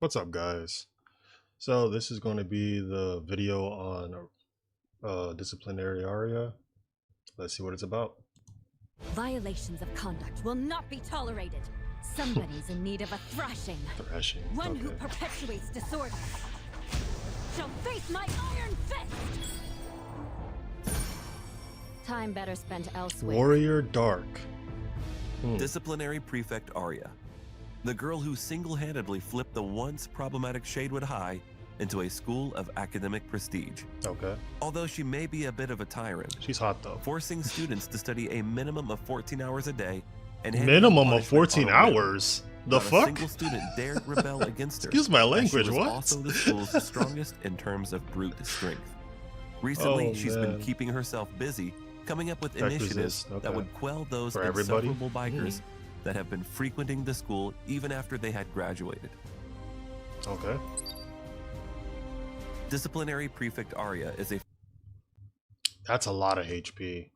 What's up, guys? So this is going to be the video on Disciplinary Aria. Let's see what it's about. Violations of conduct will not be tolerated. Somebody's in need of a thrashing. Thrashing. One Okay. who perpetuates disorder shall face my iron fist. Time better spent elsewhere. Warrior Dark. Disciplinary Prefect Aria, the girl who single-handedly flipped the once problematic Shadewood High into a school of academic prestige. Okay. Although she may be a bit of a tyrant, She's hot though. forcing students to study a minimum of 14 hours a day and Minimum of punishment 14 on a whim. hours? The Not a fuck? single student dared rebel against her. Excuse my as language, she was what? also the school's strongest in terms of brute strength. Recently, Oh, she's man. been keeping herself busy coming up with Effect initiatives resist, okay. that would quell those For everybody? insufferable bikers that have been frequenting the school even after they had graduated. Okay. Disciplinary Prefect Aria is a That's a lot of HP.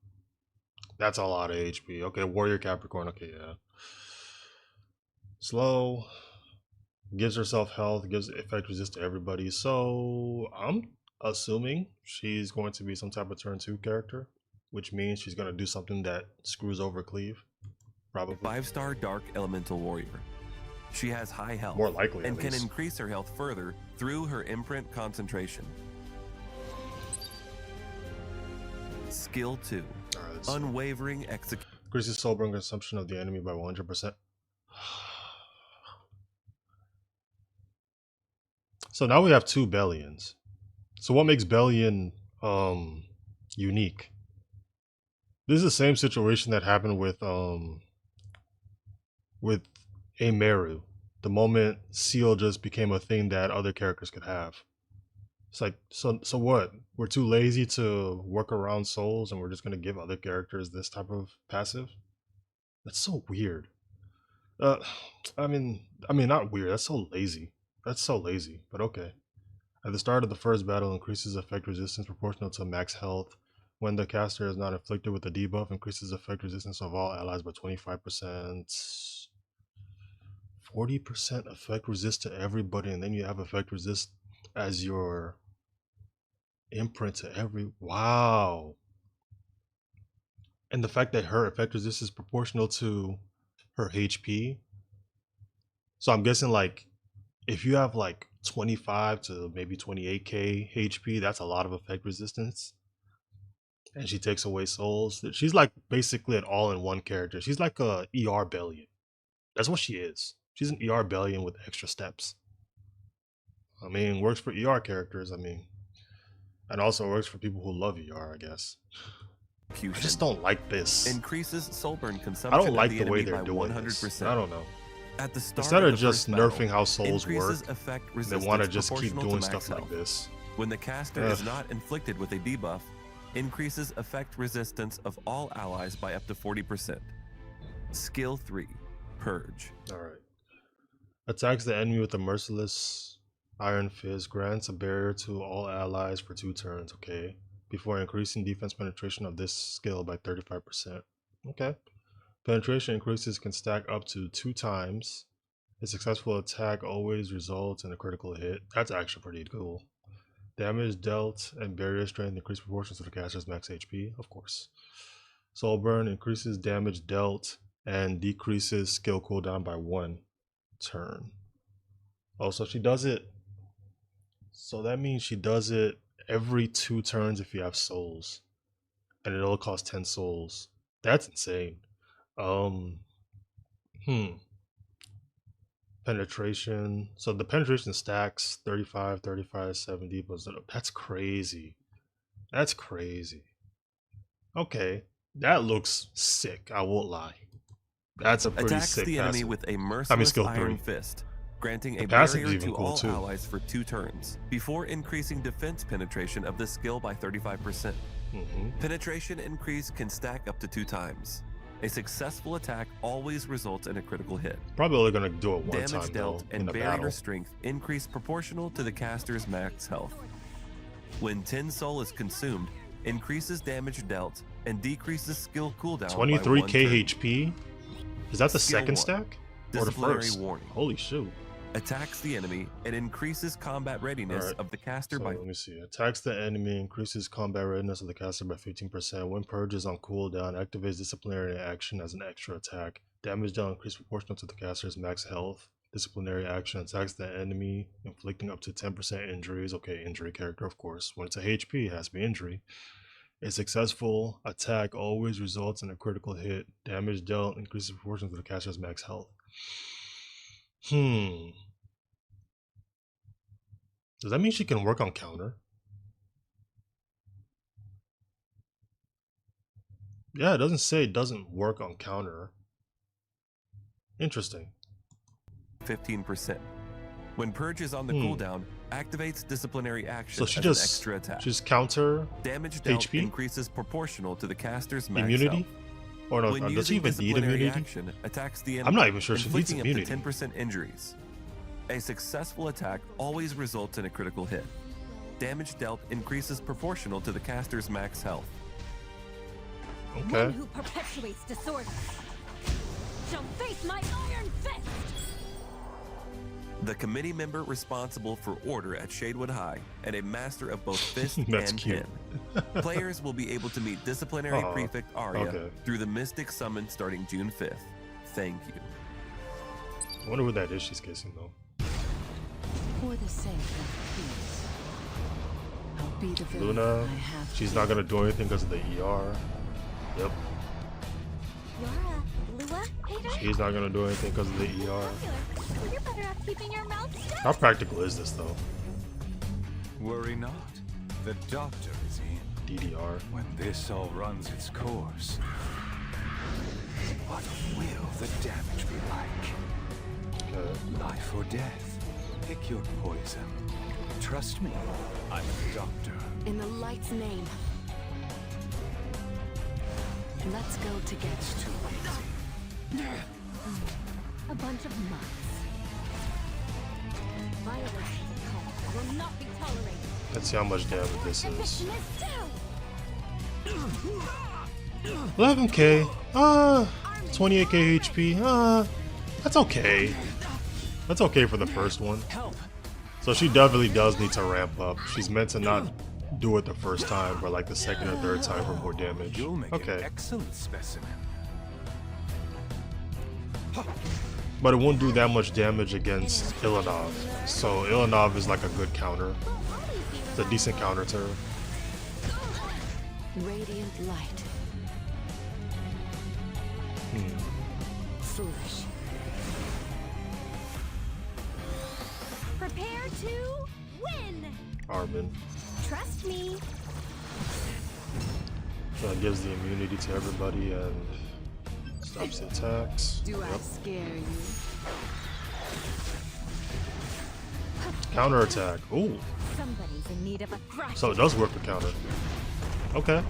That's a lot of HP. Okay, Warrior Capricorn. Okay, yeah. Slow. Gives herself health. Gives effect resist to everybody. So I'm assuming she's going to be some type of turn 2 character, which means she's going to do something that screws over Cleave. Probably. 5-star Dark Elemental Warrior. She has high health More likely, and at can least. increase her health further through her imprint concentration. Skill 2. Alright, let's see. Unwavering execution. Increases soul burn consumption of the enemy by 100%. So now we have 2 Bellions. So what makes Bellion unique? This is the same situation that happened with Ameru. The moment Seal just became a thing that other characters could have. It's like, so what? We're too lazy to work around souls and we're just gonna give other characters this type of passive? That's so weird. I mean not weird, that's so lazy. That's so lazy, but okay. At the start of the first battle, increases effect resistance proportional to max health. When the caster is not inflicted with a debuff, increases effect resistance of all allies by 25%. 40% effect resist to everybody, and then you have effect resist as your imprint to every... Wow. And the fact that her effect resist is proportional to her HP. So I'm guessing like if you have like 25 to maybe 28k HP, that's a lot of effect resistance. And she takes away souls. She's like basically an all-in-one character. She's like a ER Bellion. That's what she is. She's an ER Bellion with extra steps. I mean, works for ER characters, I mean. And also works for people who love ER, I guess. I just don't like this. Increases soul burn consumption. I don't like of the way enemy they're by doing 100%. this. I don't know. At the start Instead of of the just first battle, nerfing how souls work, increases effect they resistance want to just keep proportional to doing max stuff like health. this. When the caster is not inflicted with a debuff, increases effect resistance of all allies by up to 40%. Skill 3, Purge. Alright. Attacks the enemy with a merciless Iron Fist. Grants a barrier to all allies for 2 turns. Okay. Before increasing defense penetration of this skill by 35%. Okay. Penetration increases can stack up to 2 times. A successful attack always results in a critical hit. That's actually pretty cool. Damage dealt and barrier strength increase proportions to the caster's max HP, of course. Soul burn increases damage dealt and decreases skill cooldown by 1 turn. Oh, so she does it. So that means she does it every 2 turns if you have souls. And it only costs 10 souls. That's insane. Penetration. So the penetration stacks 35, 35, 70, but that's crazy. That's crazy. Okay. That looks sick, I won't lie. That's a pretty Attacks sick the enemy passive. with a merciless skill Iron 3. Fist, granting The a passive's barrier even to cool all too. allies for 2 turns, before increasing defense penetration of this skill by 35%. Penetration increase can stack up to 2 times. A successful attack always results in a critical hit. Probably only gonna do it one Damage time though, dealt in and the barrier battle. strength increase proportional to the caster's max health. When 10 soul is consumed, increases damage dealt and decreases skill cooldown by 1 23k turn. HP? Is that the Skill second 1. stack? Or the Disciplinary first? warning. Holy shoot. attacks the enemy, and increases combat readiness Alright, of the caster so by let me see. Attacks the enemy, increases combat readiness of the caster by 15%. When purges on cooldown, activates disciplinary action as an extra attack. Damage dealt increased proportional to the caster's max health. Disciplinary action attacks the enemy, inflicting up to 10% injuries. Okay, injury character, of course. When it's a HP, it has to be injury. A successful attack always results in a critical hit. Damage dealt increases proportional to the caster's max health. Does that mean she can work on counter? Yeah, it doesn't say it doesn't work on counter. Interesting. 15%. When purge is on the cooldown, activates disciplinary action So she as just an extra attack. just counter Damage dealt HP? increases proportional to the caster's max immunity? health. Or no, When does she using even need disciplinary immunity? action, attacks the enemy, I'm not even sure she needs inflicting immunity. up to 10% injuries. A successful attack always results in a critical hit. Damage dealt increases proportional to the caster's max health. Okay. One who perpetuates disorder shall face my iron fist! The committee member responsible for order at Shadewood High and a master of both fist That's and cute. pen. Players will be able to meet Disciplinary Aw, Prefect Aria okay. through the Mystic Summon starting June 5th. Thank you. I wonder who that is she's kissing though. For the sake of peace, I'll be the villain Luna, I have to she's be. not gonna do anything because of the ER. Yep. You're a Lua hater? She's not gonna do anything because of the ER. Popular. Well, you're better off keeping your mouth shut. How practical is this though? Worry not. The doctor is in. DDR. When this all runs its course, what will the damage be like? Okay. Life or death? Pick your poison. Trust me, I'm a doctor. In the light's name. Let's go together. It's too easy. A bunch of nuts. Violations of conduct will not be tolerated. Let's see how much damage this is. Eviction is due! 11k. 28k HP. That's okay. That's okay for the first one. So she definitely does need to ramp up. She's meant to not do it the first time, but like the second or third time for more damage. You'll make an Okay. excellent specimen. But it won't do that much damage against Ilanov. So Ilanov is like a good counter. It's a decent counter to her. Radiant light. Foolish. Prepare to win. Armin. Trust me. So it gives the immunity to everybody and stops the attacks. Do I Yep. scare you? Counter attack. Ooh. Somebody's in need of a thrashing. So it does work for counter. Okay.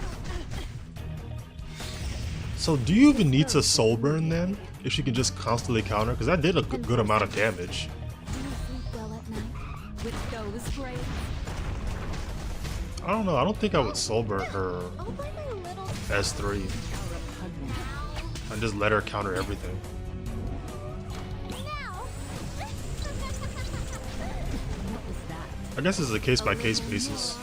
So do you even need to soul burn then? If she can just constantly counter? Because that did a good amount of damage. Do you sleep well at night? With those braids? I don't know. I don't think I would soul burn her Oh, by my little S3 and just let her counter everything. now. What was that? I guess it's a case by case basis.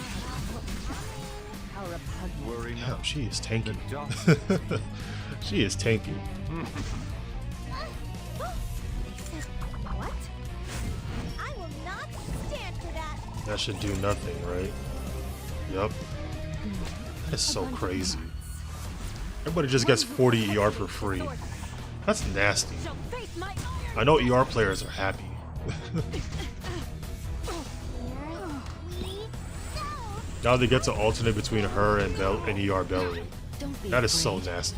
How repugnant. Worry not. Damn, she is tanky. The doctor. She is tanky. What? I will not stand for that. That should do nothing, right? Yup. That is so crazy. Everybody just gets 40 ER for free. That's nasty. Shall face my iron. I know ER players are happy. Now they get to alternate between her and ER Belly. Don't be That is so afraid. nasty.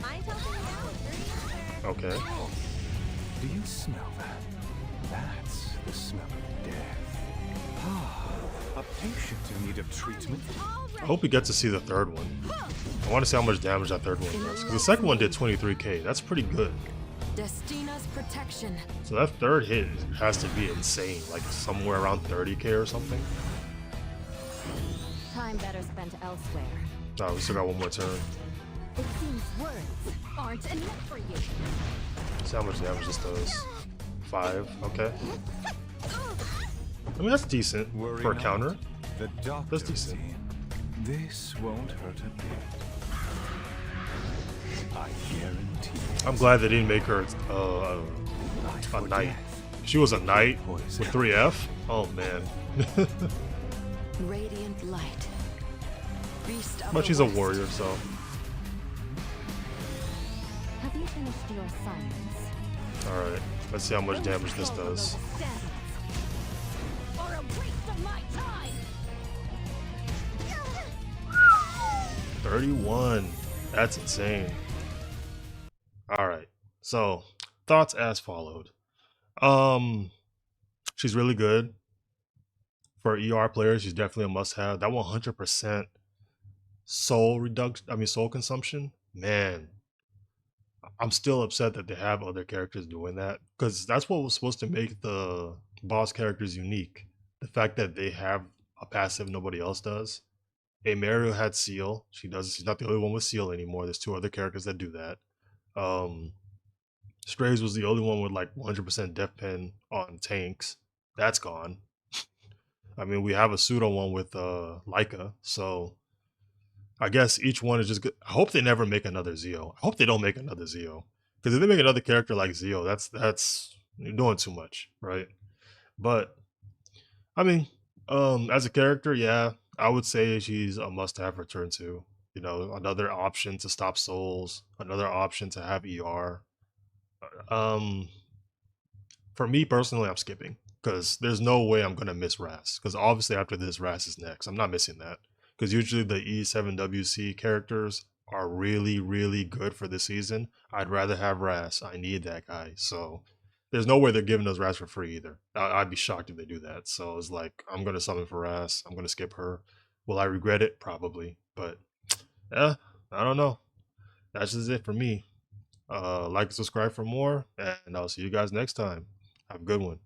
Mind helping me out? You're the answer. Okay. Do you smell that? That's the smell of death. Ah, a patient in need of treatment. I hope we get to see the third one. I want to see how much damage that third one does. Because the second one did 23k. That's pretty good. Destina's protection. So that third hit has to be insane. Like somewhere around 30k or something. Time better spent elsewhere. Oh, we still got one more turn. It seems words aren't enough for you. See how much damage this does. 5, okay. I mean, that's decent for a counter. The doctor That's decent. This won't hurt a bit. I guarantee. I'm glad they didn't make her a knight. She was a knight with 3F? Oh man. Radiant light. Beast of But the she's a West. warrior, so. Have you finished your assignments? Alright, let's see how much damage this does. Or a waste of my time. 31. That's insane. Alright, so thoughts as followed. She's really good. For ER players, she's definitely a must-have. That 100% soul consumption, man. I'm still upset that they have other characters doing that, because that's what was supposed to make the boss characters unique. The fact that they have a passive nobody else does. Mario had Seal. She's not the only one with Seal anymore. There's 2 other characters that do that. Strays was the only one with like 100% death pen on tanks. That's gone. I mean, we have a pseudo one with Leica, so I guess each one is just good. I hope they never make another Zeo. I hope they don't make another Zeo, because if they make another character like Zeo, that's you're doing too much, right? But I mean, as a character, yeah, I would say she's a must-have for turn 2. You know, another option to stop souls, another option to have ER. For me personally, I'm skipping, because there's no way I'm gonna miss Ras. Because obviously after this, Ras is next. I'm not missing that, because usually the E7WC characters are really, really good for this season. I'd rather have Ras. I need that guy. So there's no way they're giving us Ras for free either. I'd be shocked if they do that. So it's like, I'm gonna summon for Ras. I'm gonna skip her. Will I regret it? Probably. But yeah, I don't know. That's just it for me. Like and subscribe for more, and I'll see you guys next time. Have a good one.